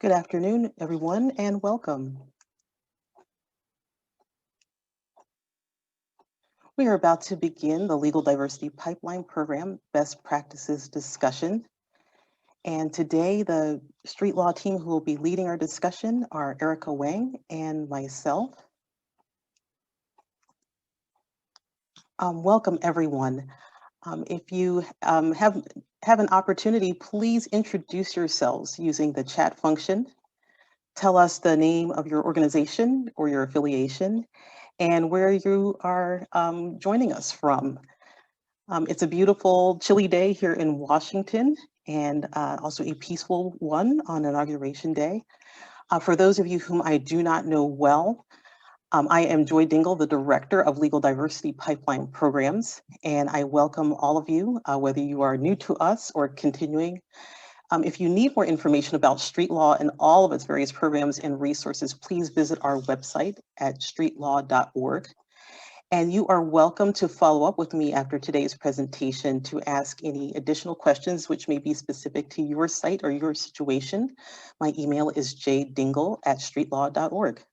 Good afternoon, everyone, and welcome. We are about to begin the Legal Diversity Pipeline Program Best Practices discussion. And today, the street law team who will be leading our discussion are Erica Wang and myself. Welcome, everyone. If you have an opportunity, please introduce yourselves using the chat function. Tell us the name of your organization or your affiliation and where you are joining us from. It's a beautiful, chilly day here in Washington and also a peaceful one on Inauguration Day. For those of you whom I do not know well, I am Joy Dingle, the Director of Legal Diversity Pipeline Programs, and I welcome all of you, whether you are new to us or continuing. If you need more information about street law and all of its various programs and resources, please visit our website at streetlaw.org. And you are welcome to follow up with me after today's presentation to ask any additional questions which may be specific to your site or your situation. My email is jdingle@streetlaw.org.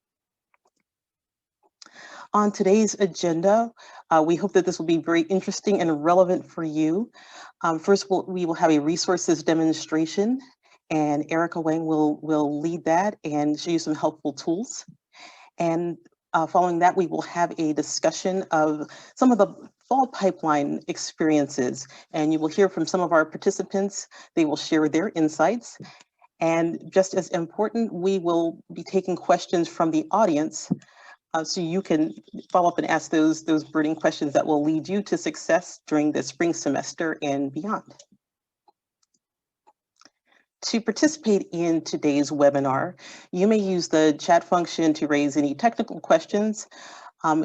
On today's agenda, we hope that this will be very interesting and relevant for you. First, we will have a resources demonstration, and Erica Wang will lead that and show you some helpful tools. And following that, we will have a discussion of some of the fall pipeline experiences, and you will hear from some of our participants. They will share their insights. And just as important, we will be taking questions from the audience so you can follow up and ask those burning questions that will lead you to success during the spring semester and beyond. To participate in today's webinar, you may use the chat function to raise any technical questions.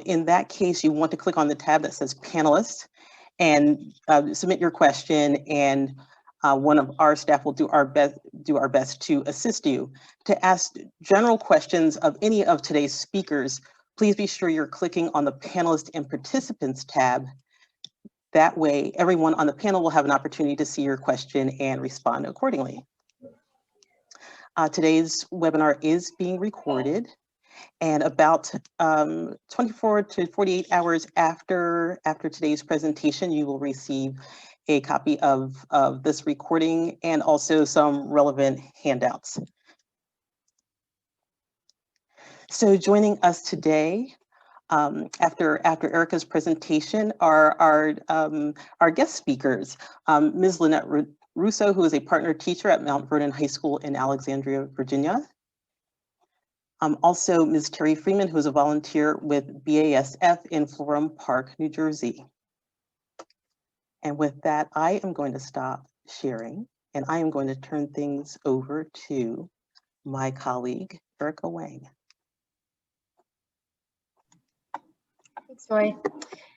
In that case, you want to click on the tab that says Panelists and submit your question, and one of our staff will do our best to assist you. To ask general questions of any of today's speakers, please be sure you're clicking on the Panelists and Participants tab. That way, everyone on the panel will have an opportunity to see your question and respond accordingly. Today's webinar is being recorded, and about 24 to 48 hours after today's presentation, you will receive a copy of this recording and also some relevant handouts. So joining us today, after Erica's presentation, are our guest speakers, Ms. Lynette Russo, who is a partner teacher at Mount Vernon High School in Alexandria, Virginia. Also, Ms. Terry Freeman, who is a volunteer with BASF in Florham Park, New Jersey. And with that, I am going to stop sharing, and I am going to turn things over to my colleague, Erica Wang. Thanks, Joy.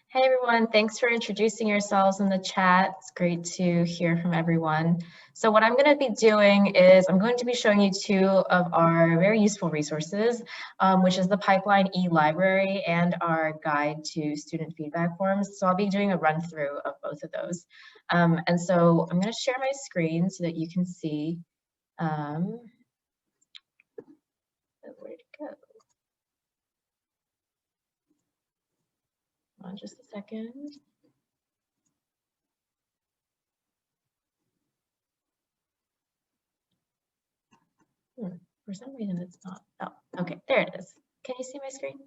Hey, everyone. Thanks for introducing yourselves in the chat. It's great to hear from everyone. So what I'm going to be doing is I'm going to be showing you two of our very useful resources, which is the Pipeline e-library and our guide to student feedback forms. So I'll be doing a run through of both of those. And so I'm going to share my screen so that you can see where to go. On just a second. For some reason it's not. Oh, okay, there it is. Can you see my screen?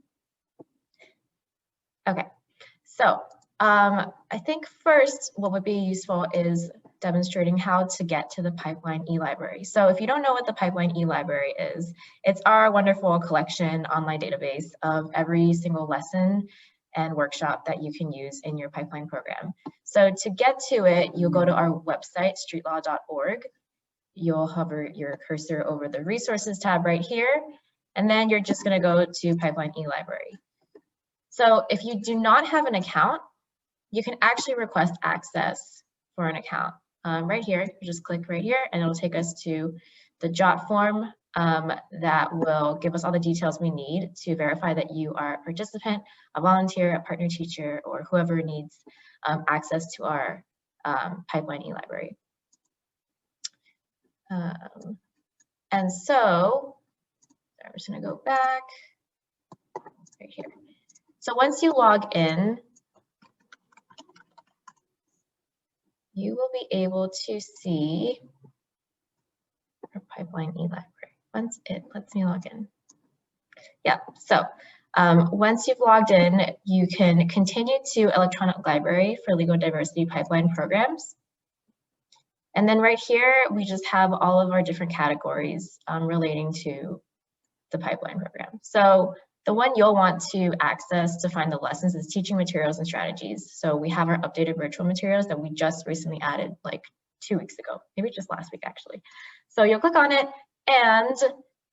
Okay, so I think first what would be useful is demonstrating how to get to the Pipeline e-library. So if you don't know what the Pipeline e-library is, it's our wonderful collection online database of every single lesson and workshop that you can use in your Pipeline program. So to get to it, you'll go to our website, streetlaw.org. You'll hover your cursor over the resources tab right here, and then you're just gonna go to Pipeline e-library. So if you do not have an account, you can actually request access for an account. Right here, you just click right here and it'll take us to the JOT form that will give us all the details we need to verify that you are a participant, a volunteer, a partner teacher, or whoever needs access to our Pipeline e-library. And so, I'm just gonna go back right here. So once you log in, you will be able to see our pipeline e-library. Once it lets me log in. Yeah, so once you've logged in, you can continue to electronic library for legal diversity pipeline programs. And then right here, we just have all of our different categories relating to the pipeline program. So the one you'll want to access to find the lessons is teaching materials and strategies. So we have our updated virtual materials that we just recently added like 2 weeks ago, maybe just last week actually. So you'll click on it and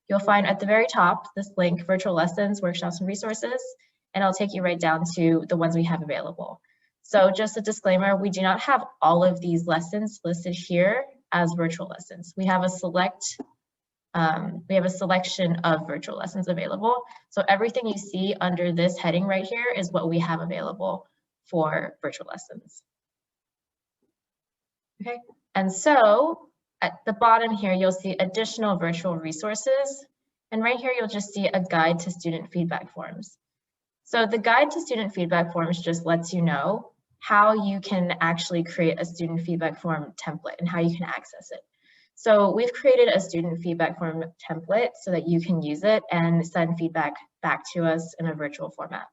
you'll find at the very top this link, virtual lessons, workshops, and resources, and it'll take you right down to the ones we have available. So just a disclaimer, we do not have all of these lessons listed here as virtual lessons. We have a selection of virtual lessons available. So everything you see under this heading right here is what we have available for virtual lessons. Okay, and so at the bottom here, you'll see additional virtual resources. And right here, you'll just see a guide to student feedback forms. So the guide to student feedback forms just lets you know how you can actually create a student feedback form template and how you can access it. So we've created a student feedback form template so that you can use it and send feedback back to us in a virtual format.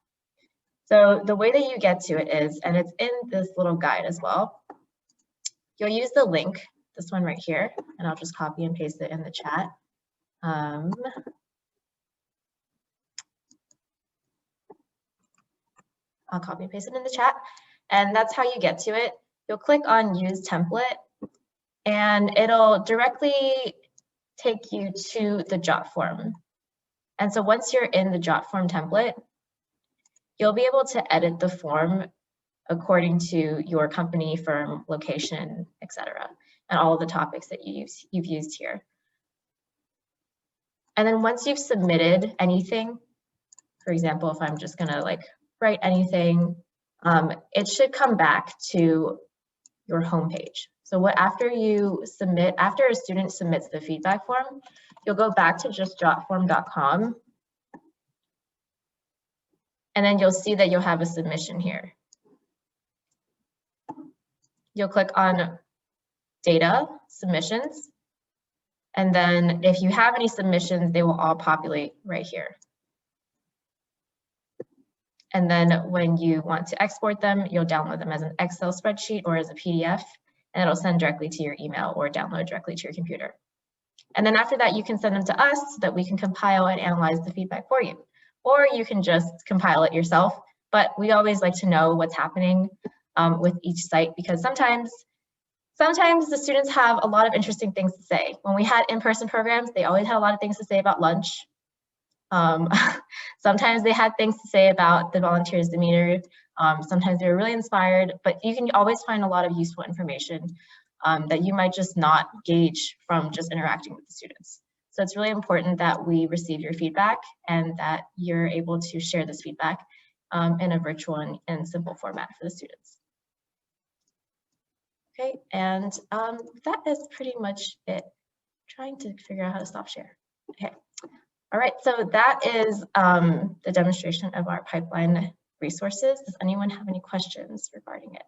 So the way that you get to it is, and it's in this little guide as well, you'll use the link, this one right here, and I'll just copy and paste it in the chat. I'll copy and paste it in the chat, and that's how you get to it. You'll click on Use Template, and it'll directly take you to the jot form. And so once you're in the jot form template, you'll be able to edit the form according to your company, firm, location, etc., and all of the topics that you've used here. And then once you've submitted anything, for example, if I'm just gonna like write anything, it should come back to your homepage. So after a student submits the feedback form, you'll go back to just jotform.com, and then you'll see that you'll have a submission here. You'll click on Data, Submissions, and then if you have any submissions, they will all populate right here. And then when you want to export them, you'll download them as an Excel spreadsheet or as a PDF, and it'll send directly to your email or download directly to your computer. And then after that, you can send them to us so that we can compile and analyze the feedback for you. Or you can just compile it yourself, but we always like to know what's happening with each site, because sometimes the students have a lot of interesting things to say. When we had in-person programs, they always had a lot of things to say about lunch. Sometimes they had things to say about the volunteers' demeanor. Sometimes they were really inspired, but you can always find a lot of useful information that you might just not gauge from just interacting with the students. So it's really important that we receive your feedback and that you're able to share this feedback in a virtual and simple format for the students. Okay, and that is pretty much it. I'm trying to figure out how to stop share. Okay. All right, so that is the demonstration of our pipeline resources. Does anyone have any questions regarding it?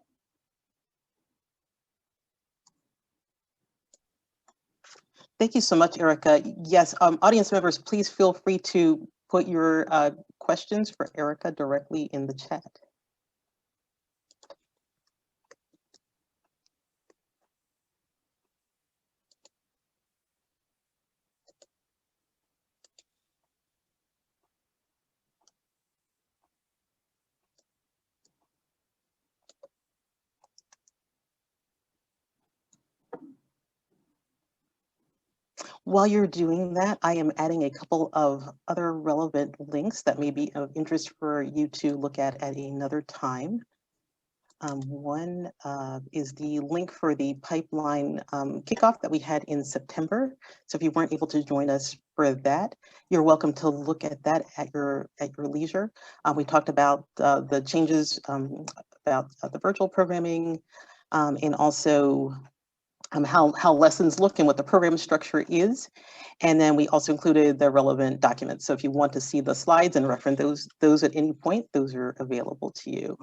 Thank you so much, Erica. Yes, audience members, please feel free to put your questions for Erica directly in the chat. While you're doing that, I am adding a couple of other relevant links that may be of interest for you to look at another time. One is the link for the pipeline kickoff that we had in September. So if you weren't able to join us for that, you're welcome to look at that at your leisure. We talked about the changes about the virtual programming and also how lessons look and what the program structure is. And then we also included the relevant documents. So if you want to see the slides and reference those at any point, those are available to you.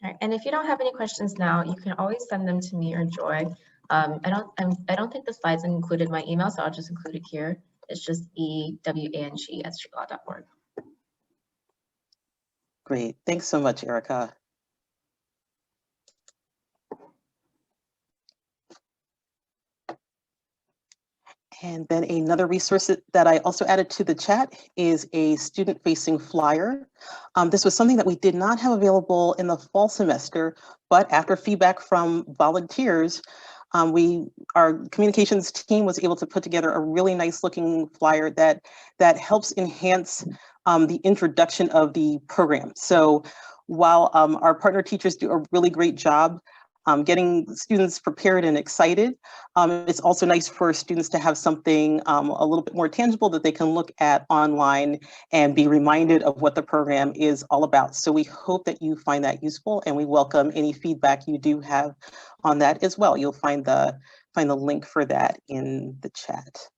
All right, and if you don't have any questions now, you can always send them to me or Joy. I don't think the slides included my email, so I'll just include it here. It's just ewang@streetlaw.org. Great, thanks so much, Erica. And then another resource that I also added to the chat is a student-facing flyer. This was something that we did not have available in the fall semester, but after feedback from volunteers, our communications team was able to put together a really nice looking flyer that helps enhance the introduction of the program. So while our partner teachers do a really great job getting students prepared and excited, it's also nice for students to have something a little bit more tangible that they can look at online and be reminded of what the program is all about. So we hope that you find that useful, and we welcome any feedback you do have on that as well. You'll find the link for that in the chat.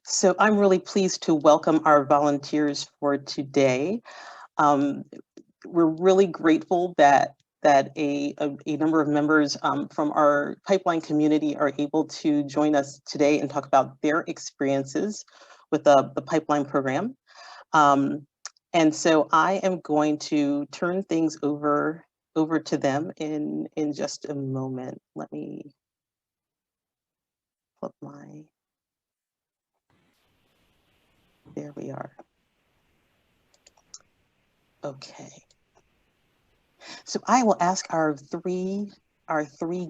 So I'm really pleased to welcome our volunteers for today. We're really grateful that a number of members from our pipeline community are able to join us today and talk about their experiences with the pipeline program. And so I am going to turn things over to them in just a moment. Let me flip there we are. Okay. So I will ask our three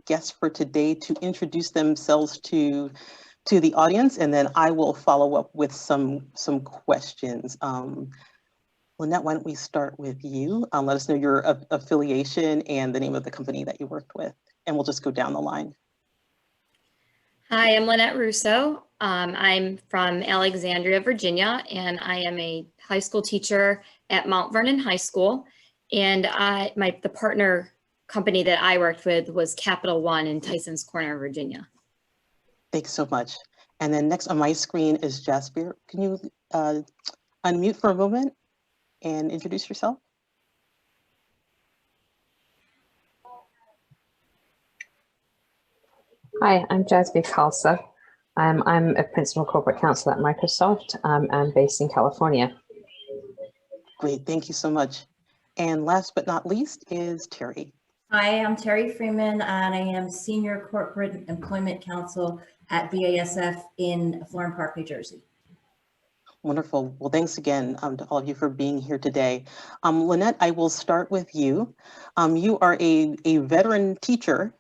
guests for today to introduce themselves to the audience, and then I will follow up with some questions. Lynette, why don't we start with you? Let us know your affiliation and the name of the company that you worked with, and we'll just go down the line. Hi, I'm Lynette Russo. I'm from Alexandria, Virginia, and I am a high school teacher at Mount Vernon High School. And the partner company that I worked with was Capital One in Tyson's Corner, Virginia. Thanks so much. And then next on my screen is Jasper. Can you unmute for a moment and introduce yourself? Hi, I'm Jasper Kalsa. I'm a principal corporate counsel at Microsoft. I'm based in California. Great, thank you so much. And last but not least is Terry. Hi, I'm Terry Freeman, and I am Senior Corporate Employment Counsel at BASF in Florham Park, New Jersey. Wonderful. Well, thanks again to all of you for being here today. Lynette, I will start with you. You are a veteran teacher,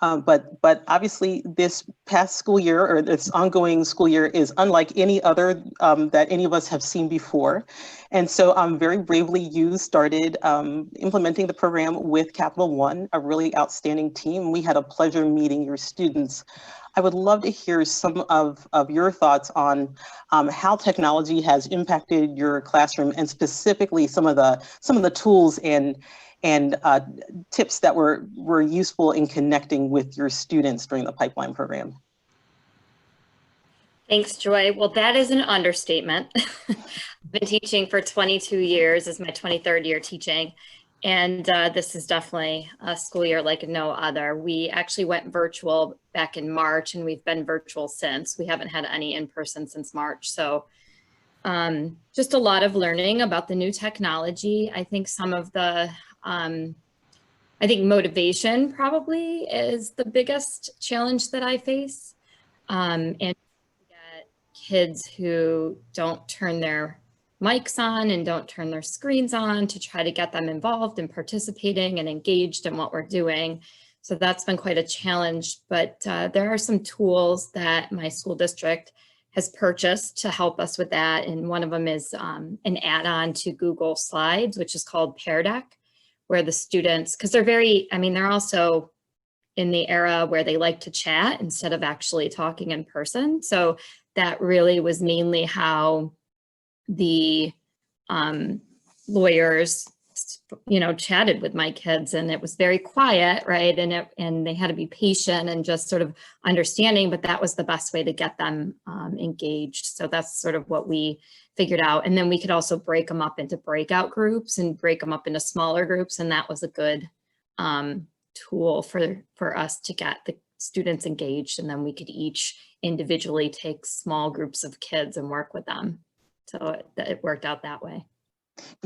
but obviously this past school year, or this ongoing school year, is unlike any other that any of us have seen before. And so very bravely, you started implementing the program with Capital One, a really outstanding team. We had a pleasure meeting your students. I would love to hear some of your thoughts on how technology has impacted your classroom, and specifically some of the tools and tips that were useful in connecting with your students during the pipeline program. Thanks, Joy. Well, that is an understatement. I've been teaching for 22 years. This is my 23rd year teaching. And this is definitely a school year like no other. We actually went virtual back in March, and we've been virtual since. We haven't had any in-person since March. So just a lot of learning about the new technology. I think some of the, I think motivation probably is the biggest challenge that I face. And get kids who don't turn their mics on and don't turn their screens on to try to get them involved and participating and engaged in what we're doing. So that's been quite a challenge, but there are some tools that my school district has purchased to help us with that. And one of them is an add-on to Google Slides, which is called Pear Deck, where the students, because they're also in the era where they like to chat instead of actually talking in person. So that really was mainly how the lawyers, chatted with my kids, and it was very quiet, right? And they had to be patient and just sort of understanding, but that was the best way to get them engaged. So that's sort of what we figured out. And then we could also break them up into breakout groups and break them up into smaller groups. And that was a good tool for us to get the students engaged. And then we could each individually take small groups of kids and work with them. So it worked out that way.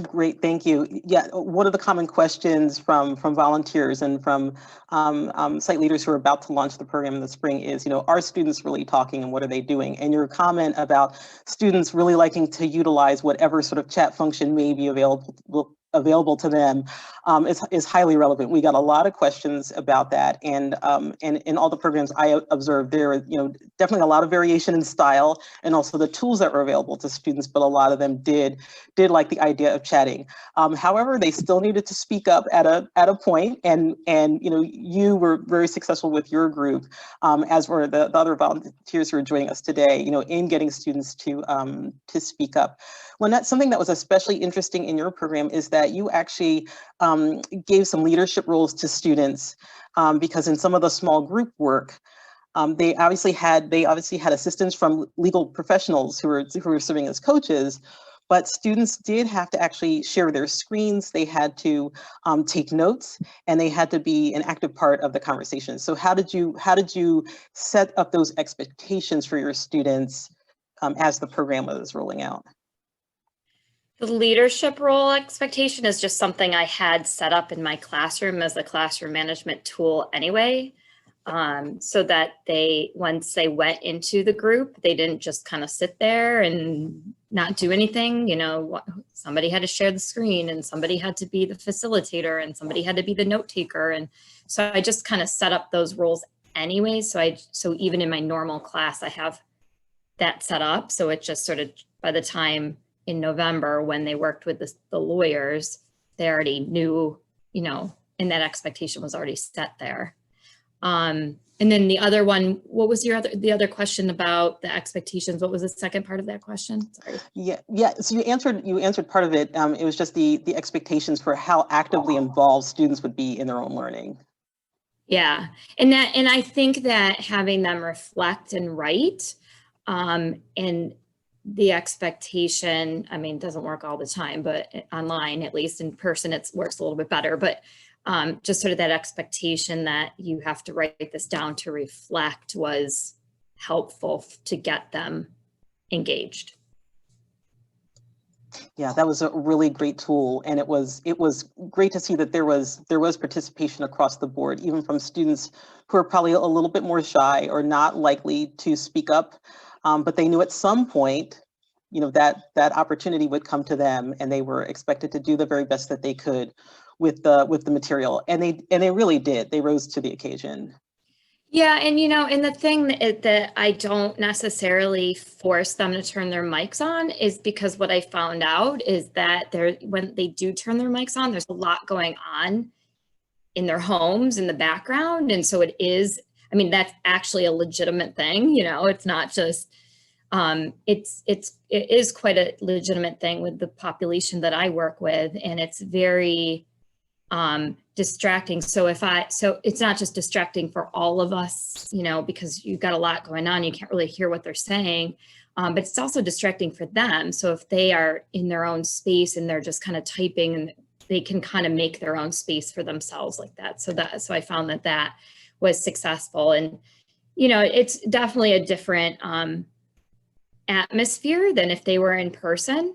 Great, thank you. Yeah, one of the common questions from volunteers and from site leaders who are about to launch the program in the spring is, are students really talking and what are they doing? And your comment about students really liking to utilize whatever sort of chat function may be available to them is highly relevant. We got a lot of questions about that, and in all the programs I observed, there definitely a lot of variation in style and also the tools that were available to students, but a lot of them did like the idea of chatting. However, they still needed to speak up at a point, and you were very successful with your group, as were the other volunteers who are joining us today, in getting students to speak up. Lynette, something that was especially interesting in your program is that you actually gave some leadership roles to students, because in some of the small group work, they obviously had assistance from legal professionals who were serving as coaches, but students did have to actually share their screens. They had to take notes, and they had to be an active part of the conversation. So how did you set up those expectations for your students as the program was rolling out? The leadership role expectation is just something I had set up in my classroom as a classroom management tool anyway, so that once they went into the group, they didn't just kind of sit there and not do anything. Somebody had to share the screen, and somebody had to be the facilitator, and somebody had to be the note taker. And so I just kind of set up those roles anyway. So even in my normal class, I have that set up. So it just sort of, by the time in November, when they worked with the lawyers, they already knew, and that expectation was already set there. And then the other one, what was the other question about the expectations? What was the second part of that question? Sorry. Yeah. So you answered part of it. It was just the expectations for how actively involved students would be in their own learning. Yeah, and I think that having them reflect and write, and the expectation, doesn't work all the time, but online, at least in person, it works a little bit better. But just sort of that expectation that you have to write this down to reflect was helpful to get them engaged. Yeah, that was a really great tool, and it was great to see that there was participation across the board, even from students who are probably a little bit more shy or not likely to speak up, but they knew at some point, that opportunity would come to them, and they were expected to do the very best that they could with the material, and they really did. They rose to the occasion. Yeah, and and the thing that I don't necessarily force them to turn their mics on is because what I found out is that when they do turn their mics on, there's a lot going on in their homes in the background, and so it is. That's actually a legitimate thing. It's not just. It is quite a legitimate thing with the population that I work with, and it's very distracting. So it's not just distracting for all of us, because you've got a lot going on, you can't really hear what they're saying, but it's also distracting for them. So if they are in their own space and they're just kind of typing, and they can kind of make their own space for themselves like that. So I found that was successful, and it's definitely a different atmosphere than if they were in person.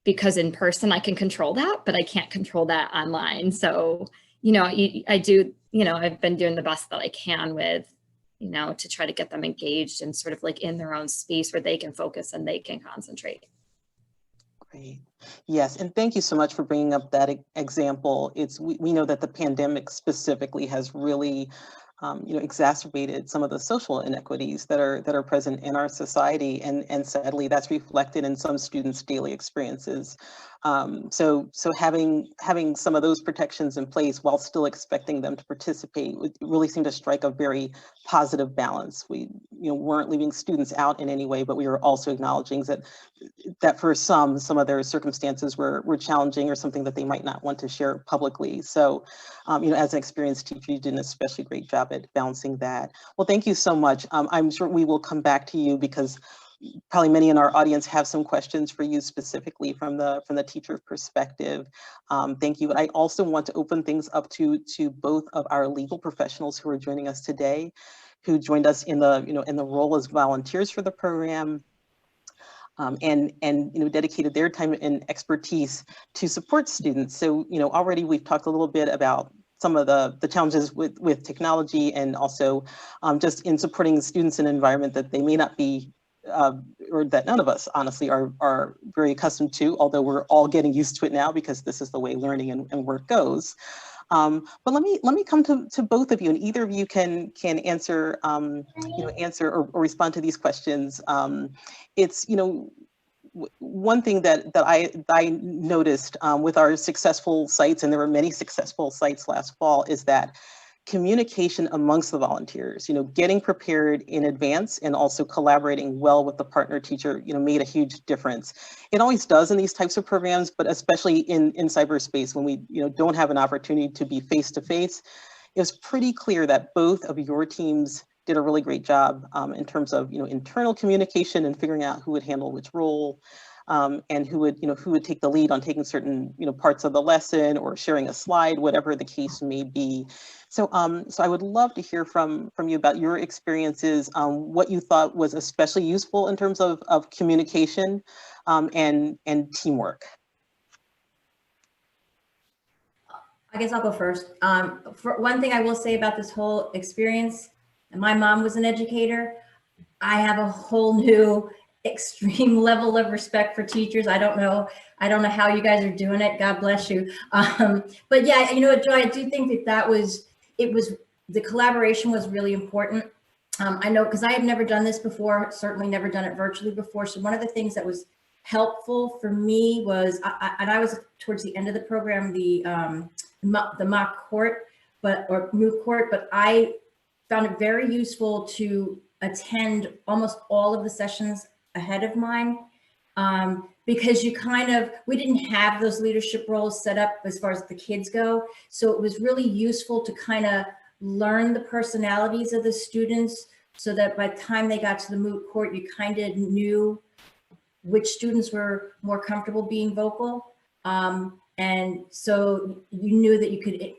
Because in person I can control that, but I can't control that online. So, I do, I've been doing the best that I can with, to try to get them engaged and sort of like in their own space where they can focus and they can concentrate. Great. Yes, and thank you so much for bringing up that example. We know that the pandemic specifically has really exacerbated some of the social inequities that are present in our society, and sadly that's reflected in some students' daily experiences. So having some of those protections in place while still expecting them to participate would really seem to strike a very positive balance. We weren't leaving students out in any way, but we were also acknowledging that for some of their circumstances were challenging, or something that they might not want to share publicly. So, as an experienced teacher, you did an especially great job at balancing that. Well, thank you so much. I'm sure we will come back to you, because probably many in our audience have some questions for you specifically from the teacher perspective. Thank you. I also want to open things up to both of our legal professionals who are joining us today, who joined us in the role as volunteers for the program. And dedicated their time and expertise to support students. So already we've talked a little bit about some of the challenges with technology, and also just in supporting students in an environment that they may not be, or that none of us honestly are very accustomed to, although we're all getting used to it now because this is the way learning and work goes. But let me come to both of you, and either of you can answer answer or respond to these questions. It's one thing that I noticed with our successful sites, and there were many successful sites last fall, is that communication amongst the volunteers, getting prepared in advance and also collaborating well with the partner teacher, made a huge difference. It always does in these types of programs, but especially in cyberspace, when we don't have an opportunity to be face to face, it was pretty clear that both of your teams did a really great job in terms of internal communication and figuring out who would handle which role. And who would take the lead on taking certain parts of the lesson, or sharing a slide, whatever the case may be. So I would love to hear from you about your experiences, what you thought was especially useful in terms of communication and teamwork. I guess I'll go first. For one thing I will say about this whole experience, and my mom was an educator, I have a whole new extreme level of respect for teachers. I don't know how you guys are doing it. God bless you. But yeah, Joy, I do think that the collaboration was really important. I know, because I had never done this before, certainly never done it virtually before. So one of the things that was helpful for me was, and I was towards the end of the program, the Moot Court, or Moot Court, but I found it very useful to attend almost all of the sessions ahead of mine, because we didn't have those leadership roles set up as far as the kids go. So it was really useful to kind of learn the personalities of the students, so that by the time they got to the Moot Court, you kind of knew which students were more comfortable being vocal. And so you knew that you could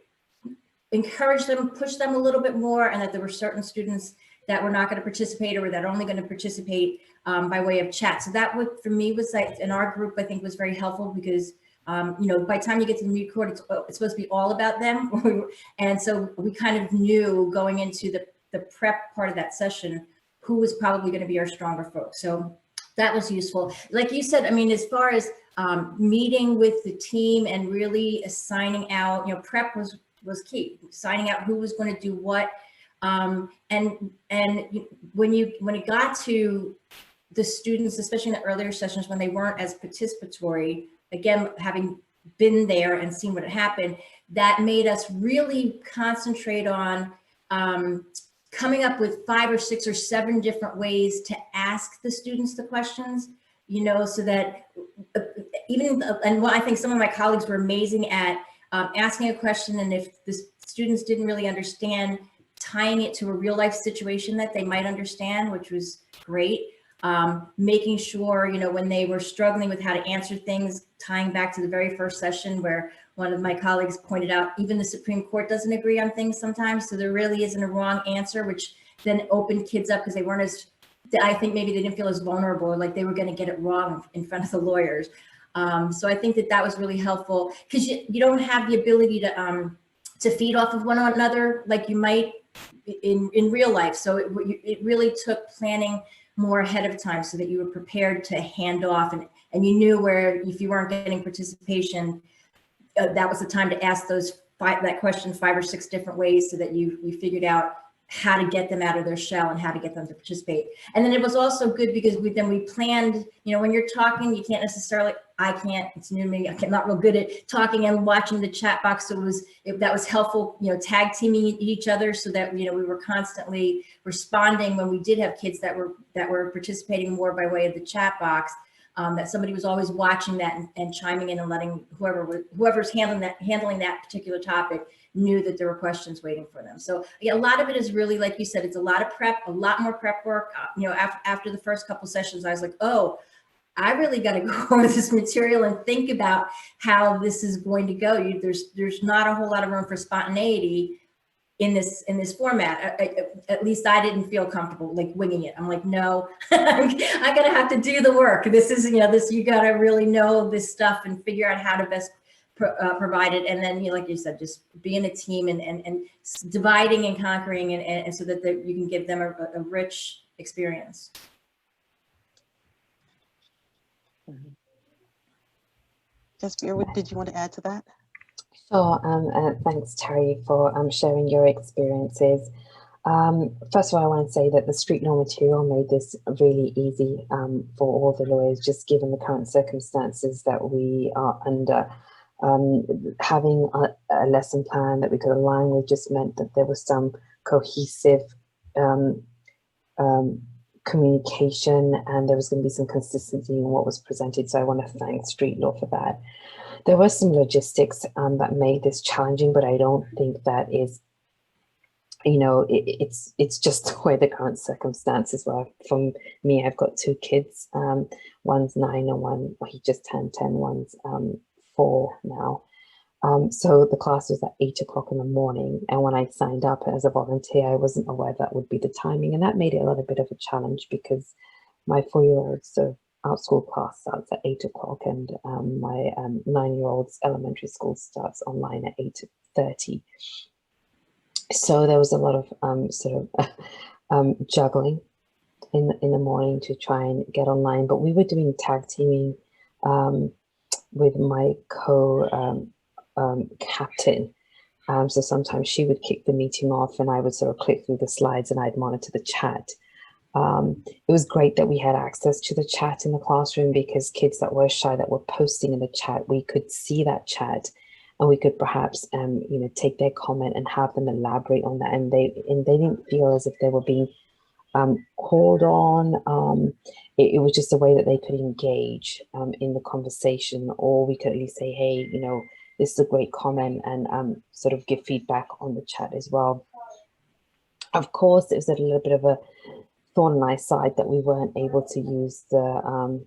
encourage them, push them a little bit more, and that there were certain students that were not going to participate, or that are only going to participate by way of chat. So that for me was like, in our group, I think was very helpful, because by the time you get to the Moot Court, it's supposed to be all about them. And so we kind of knew going into the prep part of that session, who was probably going to be our stronger folks. So that was useful. Like you said, I mean, as far as meeting with the team and really assigning out, prep was key, signing out who was going to do what. And when it got to the students, especially in the earlier sessions when they weren't as participatory, again, having been there and seen what had happened, that made us really concentrate on coming up with 5 or 6 or 7 different ways to ask the students the questions, so that and what I think some of my colleagues were amazing at, asking a question, and if the students didn't really understand, tying it to a real life situation that they might understand, which was great. Making sure, when they were struggling with how to answer things, tying back to the very first session where one of my colleagues pointed out, even the Supreme Court doesn't agree on things sometimes. So there really isn't a wrong answer, which then opened kids up, because they weren't I think maybe they didn't feel as vulnerable, like they were going to get it wrong in front of the lawyers. So I think that was really helpful, because you don't have the ability to feed off of one another like you might in real life. So it really took planning more ahead of time, so that you were prepared to hand off, and you knew where, if you weren't getting participation, that was the time to ask that question 5 or 6 different ways, so that you figured out how to get them out of their shell and how to get them to participate. And then it was also good because we planned, when you're talking, you can't necessarily, it's new to me, I'm not real good at talking and watching the chat box. So that was helpful, tag teaming each other so that, we were constantly responding when we did have kids that were participating more by way of the chat box. That somebody was always watching that and chiming in and letting whoever's handling that particular topic knew that there were questions waiting for them. So yeah, a lot of it is really, like you said, it's a lot of prep, a lot more prep work. After the first couple sessions, I was like, oh, I really got to go over this material and think about how this is going to go. There's not a whole lot of room for spontaneity in this format. At least I didn't feel comfortable like winging it. I'm like, no, I'm gonna have to do the work. This is, you got to really know this stuff and figure out how to best provide it. And then, like you said, just being a team and dividing and conquering and so that you can give them a rich experience. Jasper, what did you want to add to that? Sure. Thanks, Terry, for sharing your experiences. First of all, I want to say that the street law material made this really easy for all the lawyers, just given the current circumstances that we are under. Having a lesson plan that we could align with just meant that there was some cohesive communication, and there was going to be some consistency in what was presented. So I want to thank street law for that. There were some logistics that made this challenging, but I don't think that is, it's just the way the current circumstances were. For me, I've got two kids. One's 9 and he just turned 10. One's 4 now. So the class was at 8 o'clock in the morning. And when I signed up as a volunteer, I wasn't aware that would be the timing. And that made it a little bit of a challenge because my 4-year-old's our school class starts at 8 o'clock, and my 9-year-old's elementary school starts online at 8:30. So there was a lot of juggling in the morning to try and get online. But we were doing tag teaming with my captain. So sometimes she would kick the meeting off, and I would sort of click through the slides, and I'd monitor the chat. It was great that we had access to the chat in the classroom, because kids that were shy, that were posting in the chat, we could see that chat, and we could perhaps take their comment and have them elaborate on that, and they didn't feel as if they were being called on. It was just a way that they could engage in the conversation, or we could at least say, hey, this is a great comment, and sort of give feedback on the chat as well. Of course, it was a little bit of a thorn in my side that we weren't able to use the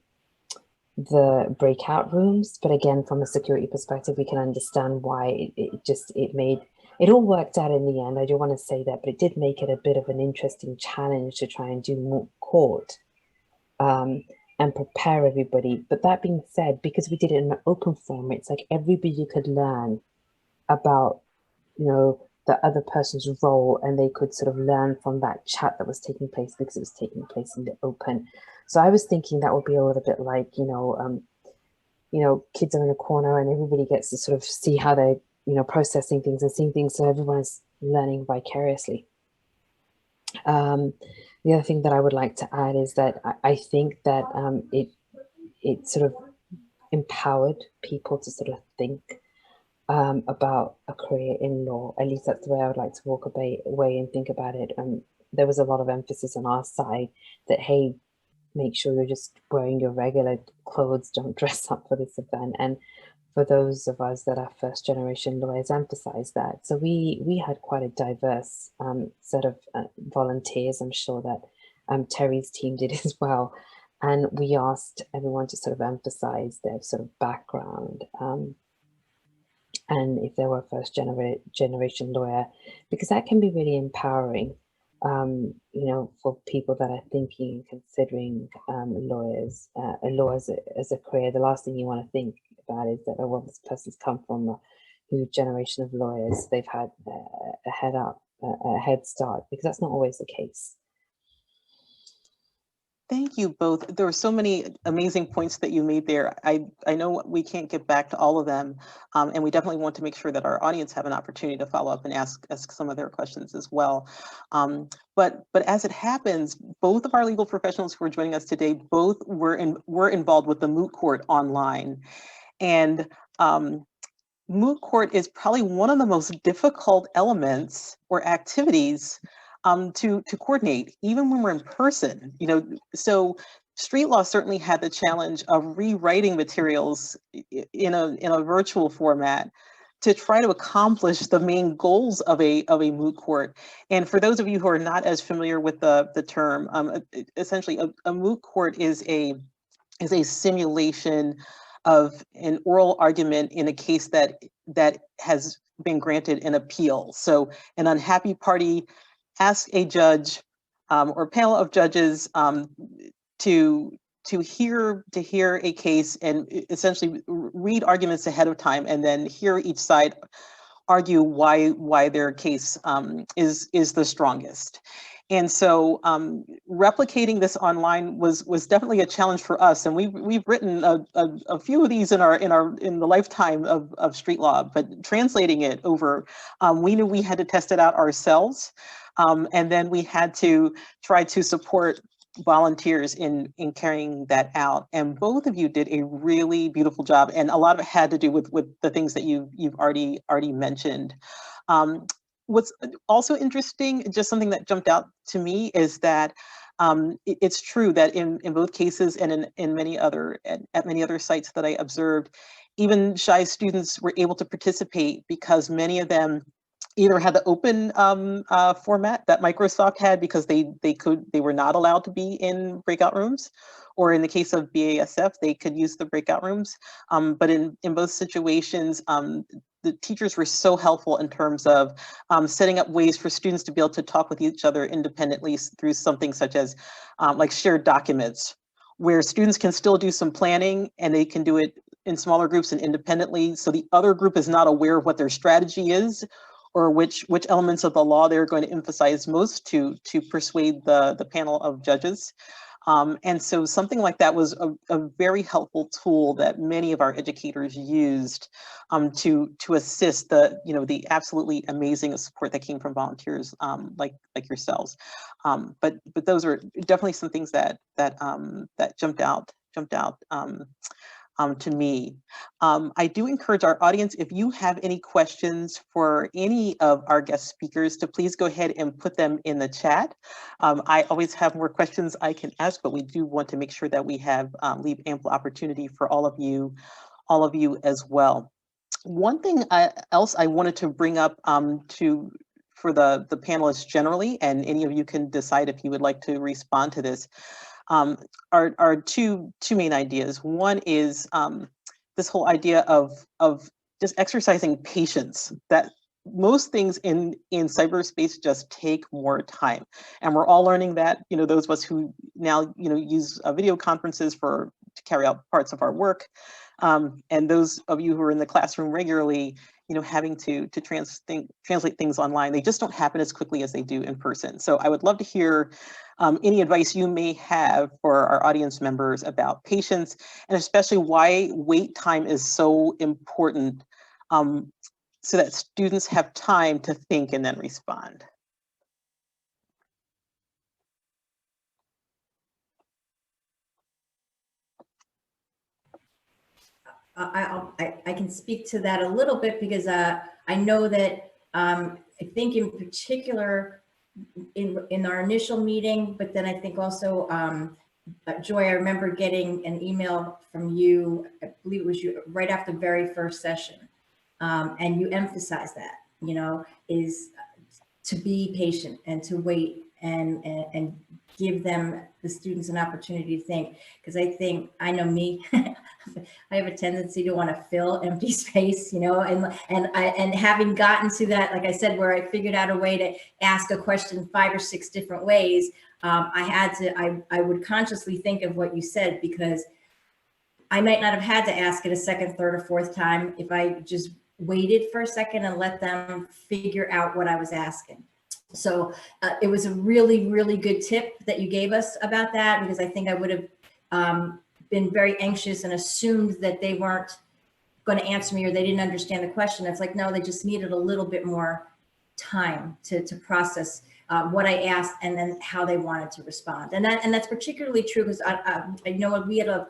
breakout rooms, but again, from a security perspective, we can understand why it all worked out in the end. I do want to say that, but it did make it a bit of an interesting challenge to try and do Moot Court and prepare everybody. But that being said, because we did it in an open forum, it's like everybody could learn about the other person's role, and they could sort of learn from that chat that was taking place, because it was taking place in the open. So I was thinking that would be a little bit like, kids are in a corner and everybody gets to sort of see how they're, processing things and seeing things. So everyone is learning vicariously. The other thing that I would like to add is that I think that it sort of empowered people to sort of think about a career in law. At least that's the way I would like to walk away and think about it. There was a lot of emphasis on our side that, hey, make sure you're just wearing your regular clothes, don't dress up for this event. And for those of us that are first generation lawyers, emphasize that. So we had quite a diverse set of volunteers. I'm sure that Terry's team did as well. And we asked everyone to sort of emphasize their sort of background, and if they were a first generation lawyer, because that can be really empowering, for people that are thinking and considering law as a career. The last thing you want to think about is that, oh, well, this person's come from a new generation of lawyers. They've had a head start, because that's not always the case. Thank you both. There were so many amazing points that you made there. I know we can't get back to all of them, and we definitely want to make sure that our audience have an opportunity to follow up and ask some of their questions as well. But as it happens, both of our legal professionals who are joining us today, both were involved with the Moot Court online, and Moot Court is probably one of the most difficult elements or activities to coordinate, even when we're in person. You know, so street law certainly had the challenge of rewriting materials in a virtual format to try to accomplish the main goals of a moot court. And for those of you who are not as familiar with the term, essentially a moot court is a simulation of an oral argument in a case that has been granted an appeal. So an unhappy party asks a judge or panel of judges to hear a case and essentially read arguments ahead of time, and then hear each side argue why their case is the strongest. And so replicating this online was definitely a challenge for us. And we've written a few of these in the lifetime of street law, but translating it over, we knew we had to test it out ourselves. And then we had to try to support volunteers in carrying that out. And both of you did a really beautiful job. And a lot of it had to do with the things that you've already mentioned. What's also interesting, just something that jumped out to me, is that it's true that in both cases and in many other at many other sites that I observed, even shy students were able to participate because many of them either had the open format that Microsoft had because they were not allowed to be in breakout rooms, or in the case of BASF, they could use the breakout rooms. But in both situations, the teachers were so helpful in terms of setting up ways for students to be able to talk with each other independently through something such as like shared documents, where students can still do some planning and they can do it in smaller groups and independently. So the other group is not aware of what their strategy is, or which elements of the law they're going to emphasize most to persuade the panel of judges. And so something like that was a very helpful tool that many of our educators used to assist the absolutely amazing support that came from volunteers like yourselves. But those are definitely some things that jumped out to me. I do encourage our audience, if you have any questions for any of our guest speakers, to please go ahead and put them in the chat. I always have more questions I can ask, but we do want to make sure that we have leave ample opportunity for all of you as well. One thing else I wanted to bring up for the panelists generally, and any of you can decide if you would like to respond to this, are two main ideas. One is this whole idea of just exercising patience, that most things in cyberspace just take more time. And we're all learning that, those of us who now, use video conferences to carry out parts of our work. And those of you who are in the classroom regularly, having to translate things online, they just don't happen as quickly as they do in person. So I would love to hear any advice you may have for our audience members about patience, and especially why wait time is so important, so that students have time to think and then respond. I can speak to that a little bit because I know that I think in particular in our initial meeting, but then I think also, Joy, I remember getting an email from you, I believe it was you, right after the very first session. And you emphasize that, is to be patient and to wait and give the students an opportunity to think. Because I know me, I have a tendency to want to fill empty space, and having gotten to that, like I said, where I figured out a way to ask a question 5 or 6 different ways, I would consciously think of what you said, because I might not have had to ask it a second, third, or fourth time if I just waited for a second and let them figure out what I was asking. So it was a really, really good tip that you gave us about that, because I think I would have been very anxious and assumed that they weren't going to answer me or they didn't understand the question. It's like, no, they just needed a little bit more time to process what I asked and then how they wanted to respond. And that's particularly true because I know we had a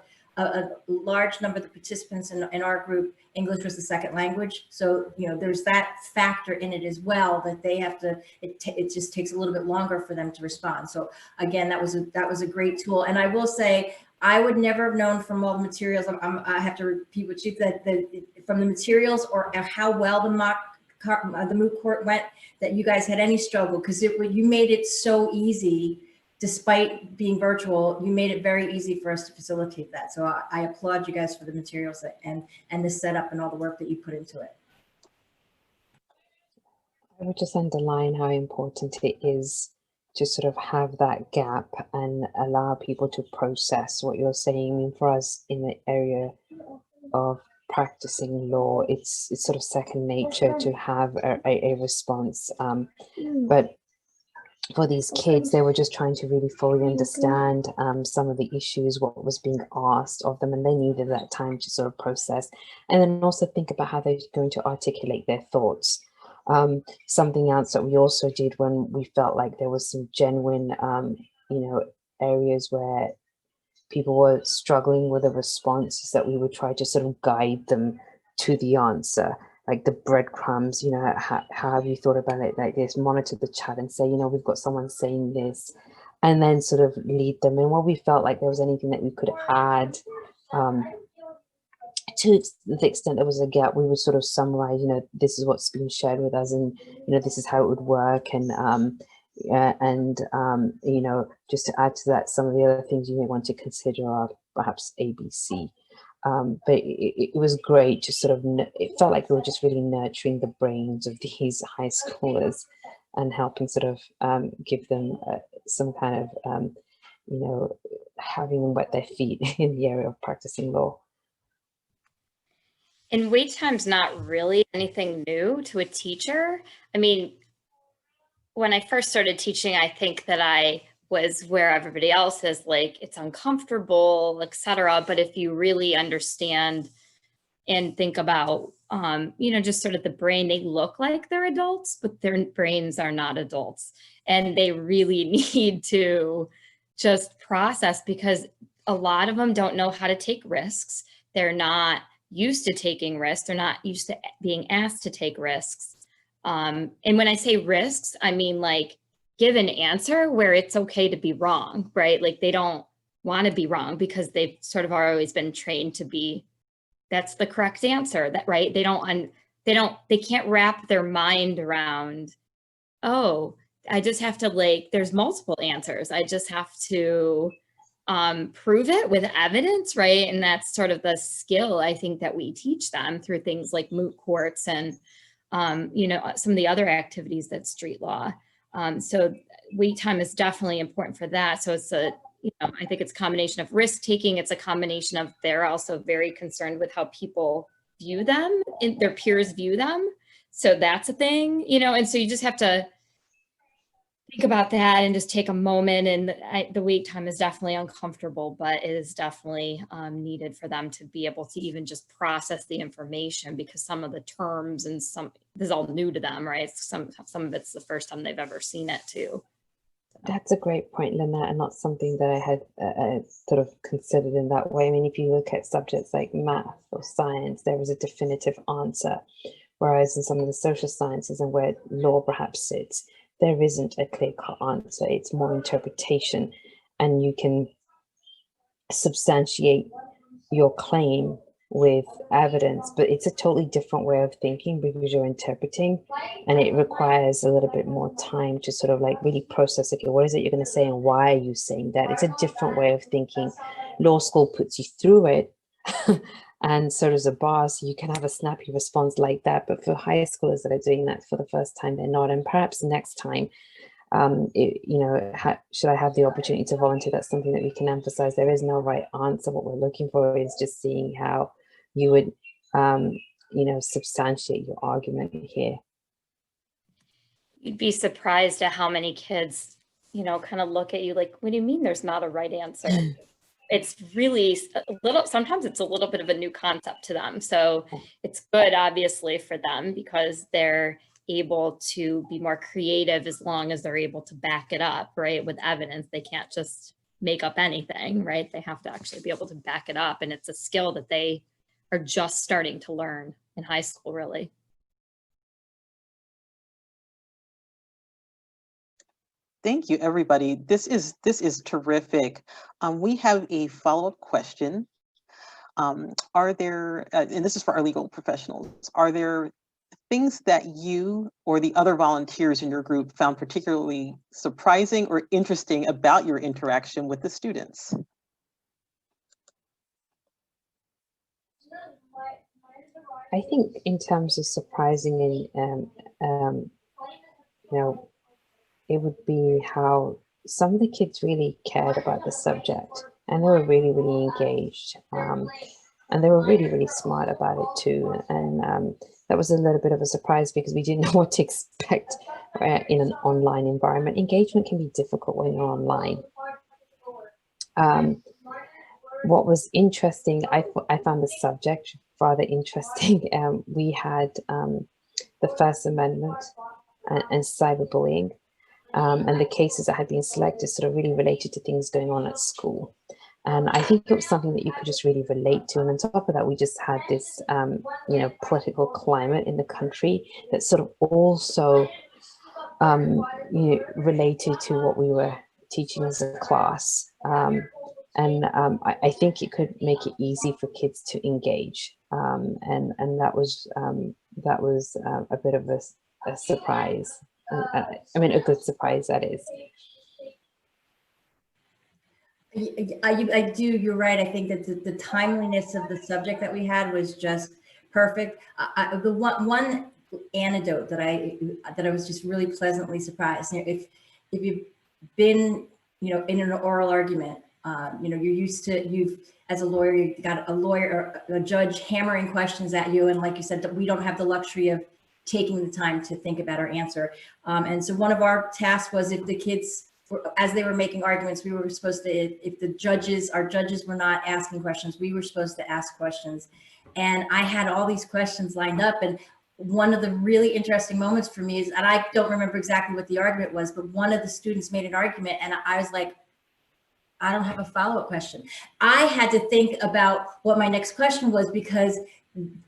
large number of the participants in our group, English was the second language. So, you know, there's that factor in it as well, that they have to, it just takes a little bit longer for them to respond. So again, that was a great tool. And I will say, I would never have known from all the materials, I have to repeat what you said, from the materials or how well the Moot Court went, that you guys had any struggle, because you made it so easy. Despite being virtual, you made it very easy for us to facilitate that. So I applaud you guys for the materials and the setup and all the work that you put into it. I would just underline how important it is to sort of have that gap and allow people to process what you're saying. I mean, for us in the area of practicing law, it's sort of second nature to have a response. But for these kids, they were just trying to really fully understand some of the issues, what was being asked of them, and they needed that time to sort of process and then also think about how they're going to articulate their thoughts. Something else that we also did when we felt like there was some genuine, you know, areas where people were struggling with a response, is that we would try to sort of guide them to the answer. Like the breadcrumbs, you know, how have you thought about it like this? Monitor the chat and say, you know, we've got someone saying this, and then sort of lead them. And when we felt like there was anything that we could add to the extent there was a gap, we would sort of summarize, you know, this is what's been shared with us, and, you know, this is how it would work. And, you know, just to add to that, some of the other things you may want to consider are perhaps ABC. But it was great to sort of, it felt like we were just really nurturing the brains of these high schoolers and helping sort of give them some kind of, you know, having them wet their feet in the area of practicing law. And wait time's not really anything new to a teacher. I mean, when I first started teaching, I think that I was where everybody else is, like, it's uncomfortable, etc. But if you really understand and think about, you know, just sort of the brain, they look like they're adults, but their brains are not adults. And they really need to just process, because a lot of them don't know how to take risks. They're not used to taking risks. They're not used to being asked to take risks. And when I say risks, I mean like give an answer where it's okay to be wrong, right? Like they don't want to be wrong because they've sort of always been trained to be, that's the correct answer, that right? They can't wrap their mind around, oh, I just have to, like, there's multiple answers. I just have to prove it with evidence, right? And that's sort of the skill I think that we teach them through things like moot courts and, you know, some of the other activities that street law. So wait time is definitely important for that. So it's a, you know, I think it's a combination of risk taking. It's a combination of, they're also very concerned with how people view them and their peers view them. So that's a thing, you know, and so you just have to think about that and just take a moment. And the wait time is definitely uncomfortable, but it is definitely needed for them to be able to even just process the information, because some of the terms and this is all new to them, right? Some of it's the first time they've ever seen it too. That's a great point, Lynette, and not something that I had sort of considered in that way. I mean, if you look at subjects like math or science, there is a definitive answer, whereas in some of the social sciences and where law perhaps sits, there isn't a clear-cut answer. It's more interpretation, and you can substantiate your claim with evidence, but it's a totally different way of thinking because you're interpreting, and it requires a little bit more time to sort of like really process, okay, what is it you're going to say and why are you saying that? It's a different way of thinking. Law school puts you through it, and so does a bar, so you can have a snappy response like that. But for high schoolers that are doing that for the first time, they're not. And perhaps next time, you know, should I have the opportunity to volunteer, that's something that we can emphasize. There is no right answer. What we're looking for is just seeing how you would, you know, substantiate your argument here. You'd be surprised at how many kids, you know, kind of look at you like, what do you mean there's not a right answer? It's really a little, sometimes it's a little bit of a new concept to them. So it's good, obviously, for them because they're able to be more creative as long as they're able to back it up, right? With evidence, they can't just make up anything, right? They have to actually be able to back it up. And it's a skill that they are just starting to learn in high school, really. Thank you, everybody. This is terrific. We have a follow-up question. Are there, and this is for our legal professionals, are there things that you or the other volunteers in your group found particularly surprising or interesting about your interaction with the students? I think in terms of surprising and you know, it would be how some of the kids really cared about the subject and they were really, really engaged. And they were really, really smart about it too. And that was a little bit of a surprise because we didn't know what to expect in an online environment. Engagement can be difficult when you're online. What was interesting, I found the subject rather interesting. We had the First Amendment and cyberbullying. And the cases that had been selected sort of really related to things going on at school. And I think it was something that you could just really relate to. And on top of that, we just had this, you know, political climate in the country that sort of also you know, related to what we were teaching as a class. I think it could make it easy for kids to engage. And that was a bit of a surprise. I mean, a good surprise, that is. I do, you're right. I think that the timeliness of the subject that we had was just perfect. The one anecdote that I was just really pleasantly surprised. You know, if you've been, you know, in an oral argument, you know, you're used to, as a lawyer, you've got a lawyer or a judge hammering questions at you. And like you said, we don't have the luxury of taking the time to think about our answer. And so one of our tasks was, if the kids, as they were making arguments, we were supposed to, if our judges were not asking questions, we were supposed to ask questions. And I had all these questions lined up. And one of the really interesting moments for me is, and I don't remember exactly what the argument was, but one of the students made an argument and I was like, I don't have a follow-up question. I had to think about what my next question was because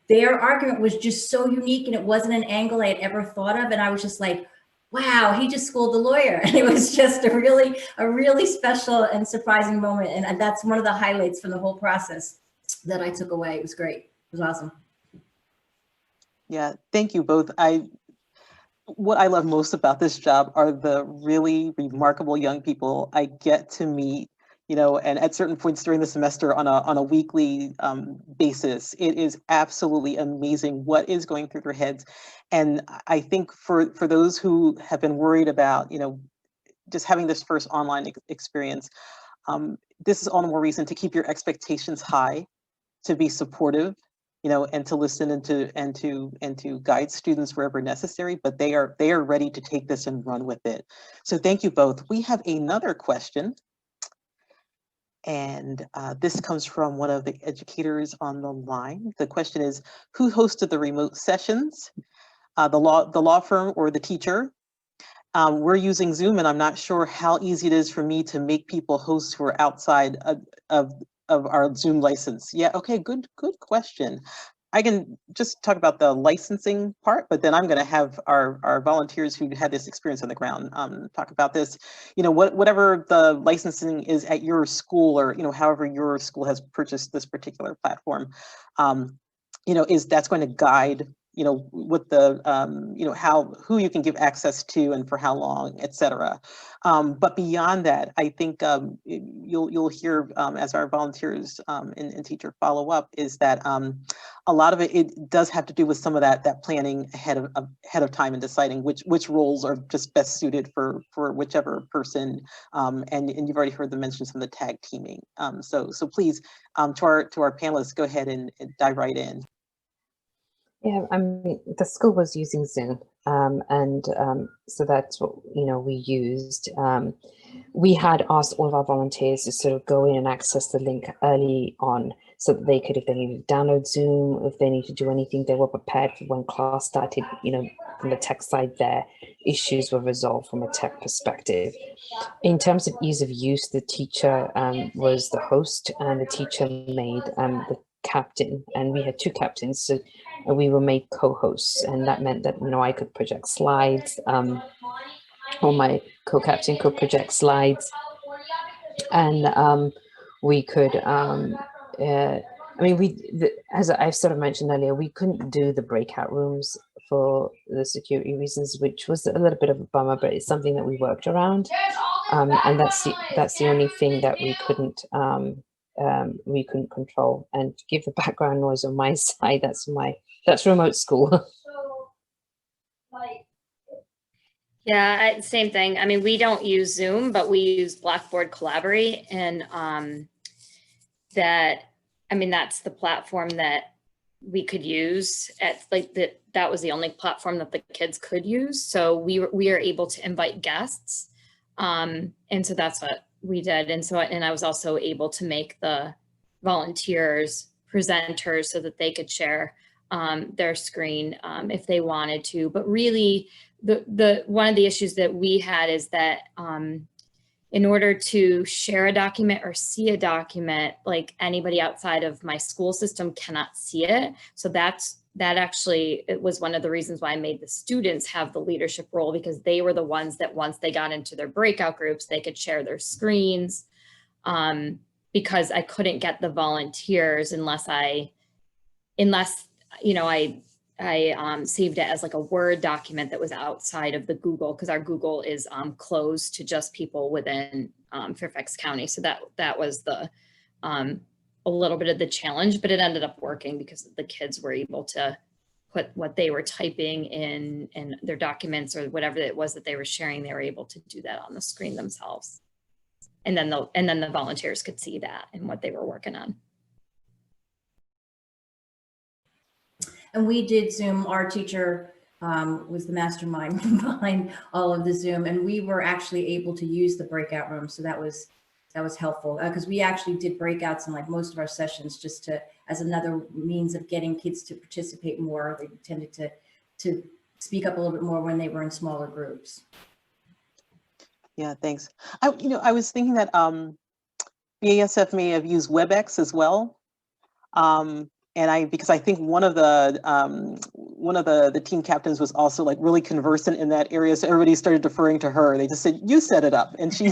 their argument was just so unique and it wasn't an angle I had ever thought of. And I was just like, wow, he just schooled the lawyer. And it was just a really special and surprising moment. And that's one of the highlights from the whole process that I took away. It was great. It was awesome. Yeah, thank you both. What I love most about this job are the really remarkable young people I get to meet, you know, and at certain points during the semester on a weekly basis. It is absolutely amazing what is going through their heads. And I think for those who have been worried about, you know, just having this first online experience, this is all the more reason to keep your expectations high, to be supportive, you know, and to listen and to guide students wherever necessary, but they are ready to take this and run with it. So thank you both. We have another question. And this comes from one of the educators on the line. The question is, who hosted the remote sessions? The law firm or the teacher? We're using Zoom and I'm not sure how easy it is for me to make people hosts who are outside of our Zoom license. Yeah, okay, good question. I can just talk about the licensing part, but then I'm going to have our volunteers who had this experience on the ground talk about this. You know, whatever the licensing is at your school, or, you know, however your school has purchased this particular platform, you know, that's going to guide, you know, what the, you know, who you can give access to and for how long, et cetera. But beyond that, I think you'll hear as our volunteers and teacher follow up, is that a lot of it does have to do with some of that planning ahead of time and deciding which roles are just best suited for whichever person. And you've already heard them mention some of the tag teaming. So please, to our panelists, go ahead and dive right in. Yeah, I mean, the school was using Zoom, and so that's what we used. We had asked all of our volunteers to sort of go in and access the link early on, so that they could, if they needed to download Zoom, if they need to do anything, they were prepared for when class started. From the tech side, their issues were resolved from a tech perspective. In terms of ease of use, the teacher was the host, and the teacher made the captain, and we had two captains, so we were made co-hosts, and that meant that I could project slides, or my co-captain could project slides, and we could as I've sort of mentioned earlier, we couldn't do the breakout rooms for the security reasons, which was a little bit of a bummer, but it's something that we worked around, and that's the only thing that we couldn't control. And to give the background noise on my side, that's remote school. Yeah, same thing. I mean, we don't use Zoom, but we use Blackboard Collaborate, and that's the platform that we could use that was the only platform that the kids could use. So we are able to invite guests. And so that's what we did. And I was also able to make the volunteers presenters so that they could share their screen if they wanted to. But really, the one of the issues that we had is that in order to share a document or see a document, like anybody outside of my school system cannot see it. So that actually, it was one of the reasons why I made the students have the leadership role, because they were the ones that once they got into their breakout groups, they could share their screens, because I couldn't get the volunteers unless I saved it as like a Word document that was outside of the Google, because our Google is closed to just people within Fairfax County. So that was a little bit of the challenge, but it ended up working because the kids were able to put what they were typing in their documents or whatever it was that they were sharing. They were able to do that on the screen themselves. And then the volunteers could see that and what they were working on. And we did Zoom. Our teacher was the mastermind behind all of the Zoom, and we were actually able to use the breakout room. So that was helpful, because we actually did breakouts in like most of our sessions, just as another means of getting kids to participate more. They tended to speak up a little bit more when they were in smaller groups. Yeah, thanks. I was thinking that BASF may have used WebEx as well. Because I think one of the team captains was also like really conversant in that area, so everybody started deferring to her. They just said, "You set it up," and she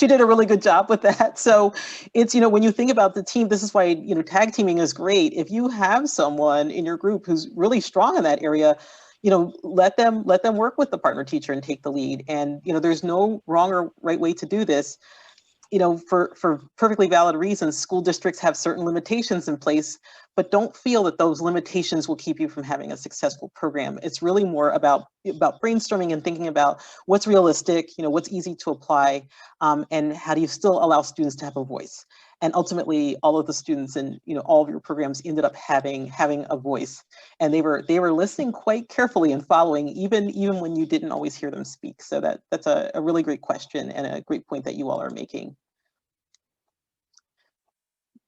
did a really good job with that. So it's when you think about the team, this is why tag teaming is great. If you have someone in your group who's really strong in that area, let them work with the partner teacher and take the lead. And there's no wrong or right way to do this. For perfectly valid reasons, school districts have certain limitations in place, but don't feel that those limitations will keep you from having a successful program. It's really more about brainstorming and thinking about what's realistic, what's easy to apply, and how do you still allow students to have a voice. And ultimately, all of the students in all of your programs ended up having a voice, and they were listening quite carefully and following, even when you didn't always hear them speak. So that's a really great question and a great point that you all are making.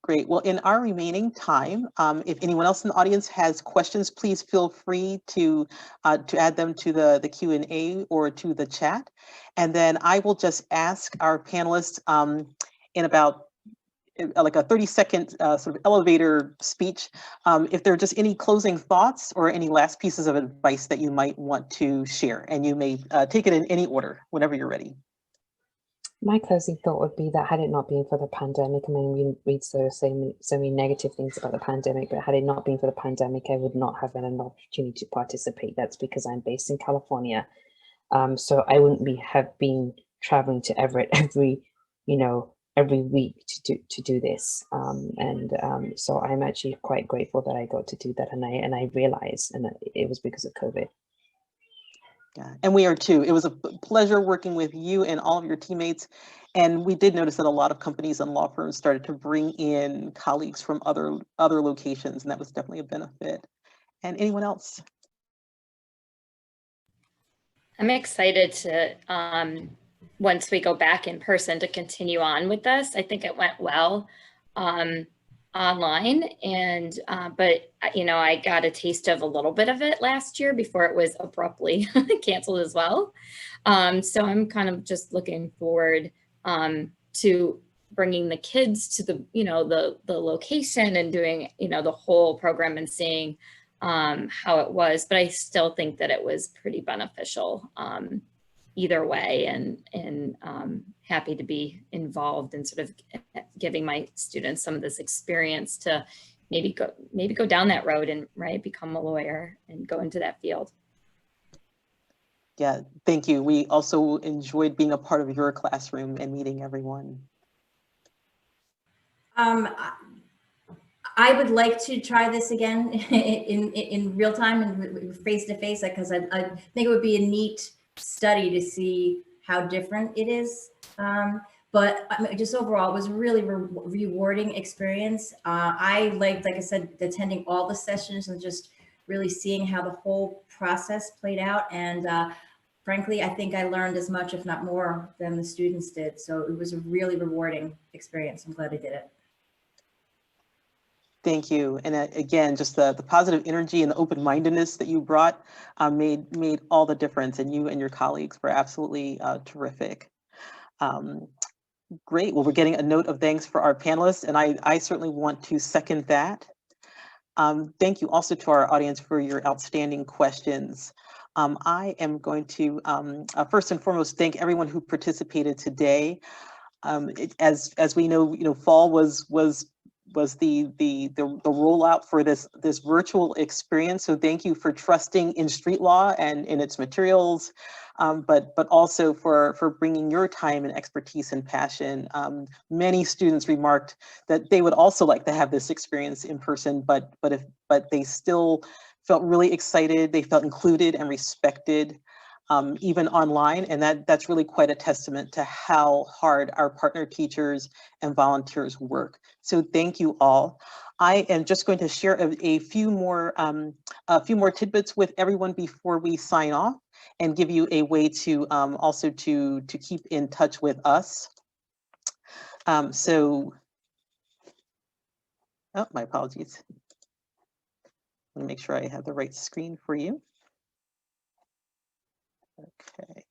Great. Well, in our remaining time, if anyone else in the audience has questions, please feel free to add them to the Q&A or to the chat. And then I will just ask our panelists in about like a 30-second sort of elevator speech, if there are just any closing thoughts or any last pieces of advice that you might want to share. And you may take it in any order whenever you're ready. My closing thought would be that had it not been for the pandemic, I mean, we read so many negative things about the pandemic, but had it not been for the pandemic, I would not have had an opportunity to participate. That's because I'm based in California. So I wouldn't have been traveling to Everett every week to do this. So I'm actually quite grateful that I got to do that. And I realized, and it was because of COVID. Yeah, and we are too. It was a pleasure working with you and all of your teammates. And we did notice that a lot of companies and law firms started to bring in colleagues from other locations, and that was definitely a benefit. And anyone else? I'm excited to, once we go back in person, to continue on with this. I think it went well online, and but I got a taste of a little bit of it last year before it was abruptly canceled as well. So I'm kind of just looking forward to bringing the kids to the location and doing the whole program and seeing how it was. But I still think that it was pretty beneficial either way, and happy to be involved in sort of giving my students some of this experience to maybe go down that road and become a lawyer and go into that field. Yeah, thank you. We also enjoyed being a part of your classroom and meeting everyone. I would like to try this again in real time and face to face, because I think it would be a neat study to see how different it is. But just overall, it was a really rewarding experience. I liked, like I said, attending all the sessions and just really seeing how the whole process played out. And frankly, I think I learned as much, if not more, than the students did. So it was a really rewarding experience. I'm glad I did it. Thank you. And again, just the positive energy and the open-mindedness that you brought made all the difference. And you and your colleagues were absolutely terrific. Great. Well, we're getting a note of thanks for our panelists, and I certainly want to second that. Thank you also to our audience for your outstanding questions. I am going to first and foremost thank everyone who participated today. As we know, fall was the rollout for this virtual experience. So thank you for trusting in street law and in its materials, but also for bringing your time and expertise and passion. Many students remarked that they would also like to have this experience in person, but they still felt really excited. They felt included and respected, even online, and that's really quite a testament to how hard our partner teachers and volunteers work. So thank you all. I am just going to share a few more tidbits with everyone before we sign off, and give you a way to also to keep in touch with us. Oh, my apologies. Let me make sure I have the right screen for you. Okay.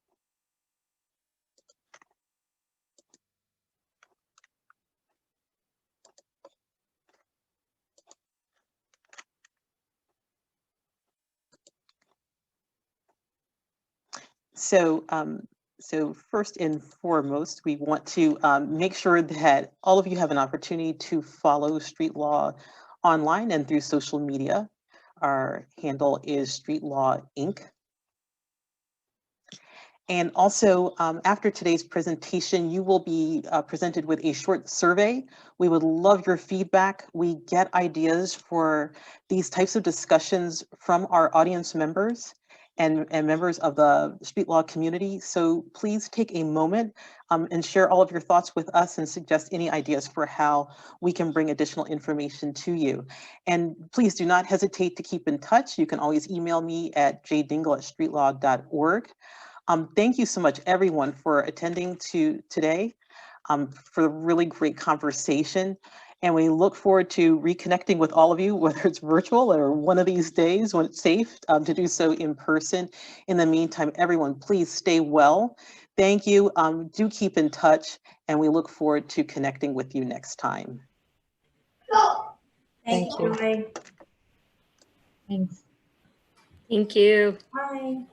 So first and foremost, we want to make sure that all of you have an opportunity to follow Street Law online and through social media. Our handle is Street Law Inc. And also, after today's presentation, you will be presented with a short survey. We would love your feedback. We get ideas for these types of discussions from our audience members and members of the street law community. So please take a moment and share all of your thoughts with us and suggest any ideas for how we can bring additional information to you. And please do not hesitate to keep in touch. You can always email me at jdingle@streetlaw.org. Thank you so much, everyone, for attending today, for the really great conversation. And we look forward to reconnecting with all of you, whether it's virtual or one of these days when it's safe to do so in person. In the meantime, everyone, please stay well. Thank you. Do keep in touch, and we look forward to connecting with you next time. Thank you. Thanks. Thank you. Bye.